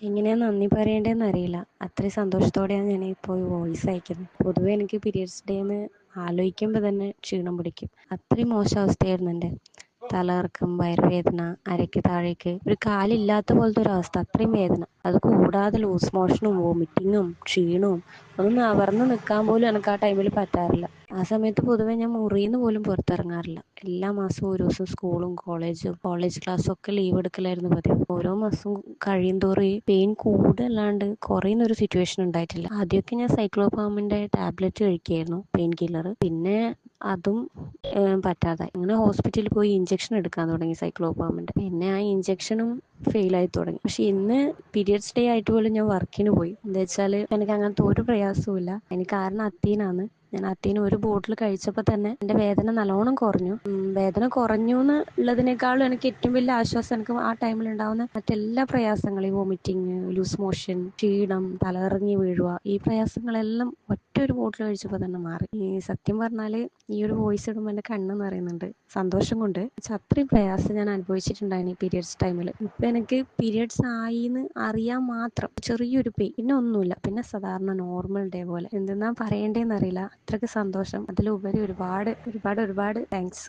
എങ്ങനെയാ നന്ദി പറയേണ്ടതെന്ന് അറിയില്ല. അത്രയും സന്തോഷത്തോടെയാണ് ഞാൻ ഇപ്പോൾ ഈ വോയിസ് അയക്കുന്നത്. പൊതുവേ എനിക്ക് പീരിയഡ്സ് ഡേന്ന് ആലോചിക്കുമ്പോൾ തന്നെ ക്ഷീണം പിടിക്കും. അത്രയും മോശം അവസ്ഥയായിരുന്നു എൻ്റെ. തലകറക്കം, വയറുവേദന, അരയ്ക്ക് താഴേക്ക് ഒരു കാലില്ലാത്ത പോലത്തെ ഒരു അവസ്ഥ, അത്രയും വേദന. അത് കൂടാതെ ലൂസ് മോഷനും വോമിറ്റിങ്ങും ക്ഷീണവും ഒന്ന് നിവർന്ന് നിൽക്കാൻ പോലും എനിക്ക് ആ ടൈമിൽ പറ്റാറില്ല. ആ സമയത്ത് പൊതുവേ ഞാൻ മുറിയിൽ നിന്ന് പോലും പുറത്തിറങ്ങാറില്ല. എല്ലാ മാസവും ഒരു ദിവസം സ്കൂളും കോളേജ് ക്ലാസ്സും ഒക്കെ ലീവ് എടുക്കലായിരുന്നു പതിവ്. ഓരോ മാസവും കഴിയുന്തോറും ഈ പെയിൻ കൂടുതലാണ്ട് കുറയുന്നൊരു സിറ്റുവേഷൻ ഉണ്ടായിട്ടില്ല. ആദ്യമൊക്കെ ഞാൻ സൈക്ലോപാമിൻ്റെ ടാബ്ലറ്റ് കഴിക്കുകയായിരുന്നു, പെയിൻ കില്ലർ. പിന്നെ അതും പറ്റാതായി. അങ്ങനെ ഹോസ്പിറ്റലിൽ പോയി ഇഞ്ചക്ഷൻ എടുക്കാൻ തുടങ്ങി സൈക്ലോപാമിൻ്റെ. പിന്നെ ആ ഇഞ്ചക്ഷനും ഫെയിലായി തുടങ്ങി. പക്ഷെ ഇന്ന് പീരിയഡ്സ് ഡേ ആയിട്ട് പോലും ഞാൻ വർക്കിന് പോയി. എന്താ വെച്ചാൽ എനിക്ക് അങ്ങനത്തെ ഒരു പ്രയാസവും ഇല്ല. എനിക്ക് കാരണം അത്തീനാണ്. ഞാൻ അത്തീന ഒരു ബോട്ടിൽ കഴിച്ചപ്പോൾ തന്നെ എൻ്റെ വേദന നല്ലോണം കുറഞ്ഞു. വേദന കുറഞ്ഞു എന്നുള്ളതിനേക്കാളും എനിക്ക് ഏറ്റവും വലിയ ആശ്വാസം എനിക്ക് ആ ടൈമിൽ ഉണ്ടാകുന്ന മറ്റെല്ലാ പ്രയാസങ്ങളും, ഈ വോമിറ്റിങ്, ലൂസ് മോഷൻ, ക്ഷീണം, തലകറങ്ങി വീഴുക, ഈ പ്രയാസങ്ങളെല്ലാം ഒറ്റ ഒരു ബോട്ടിൽ കഴിച്ചപ്പോൾ തന്നെ മാറി. ഈ സത്യം പറഞ്ഞാൽ ഈ ഒരു വോയിസ് ഇടുമ്പോൾ എൻ്റെ കണ്ണ് നിറയുന്നുണ്ട് സന്തോഷം കൊണ്ട്. പക്ഷെ അത്രയും പ്രയാസം ഞാൻ അനുഭവിച്ചിട്ടുണ്ടായിരുന്നു ഈ പീരിയഡ്സ് ടൈമിൽ. ഇപ്പം എനിക്ക് പീരിയഡ്സ് ആയിന്ന് അറിയാൻ മാത്രം ചെറിയൊരു പെയിൻ, പിന്നെ ഒന്നുമില്ല. പിന്നെ സാധാരണ നോർമൽ ഡേ പോലെ. എന്തെന്നാ പറയേണ്ടതെന്ന് അറിയില്ല. അത്രയ്ക്ക് സന്തോഷം. അതിലുപരി ഒരുപാട് ഒരുപാട് ഒരുപാട് താങ്ക്സ്.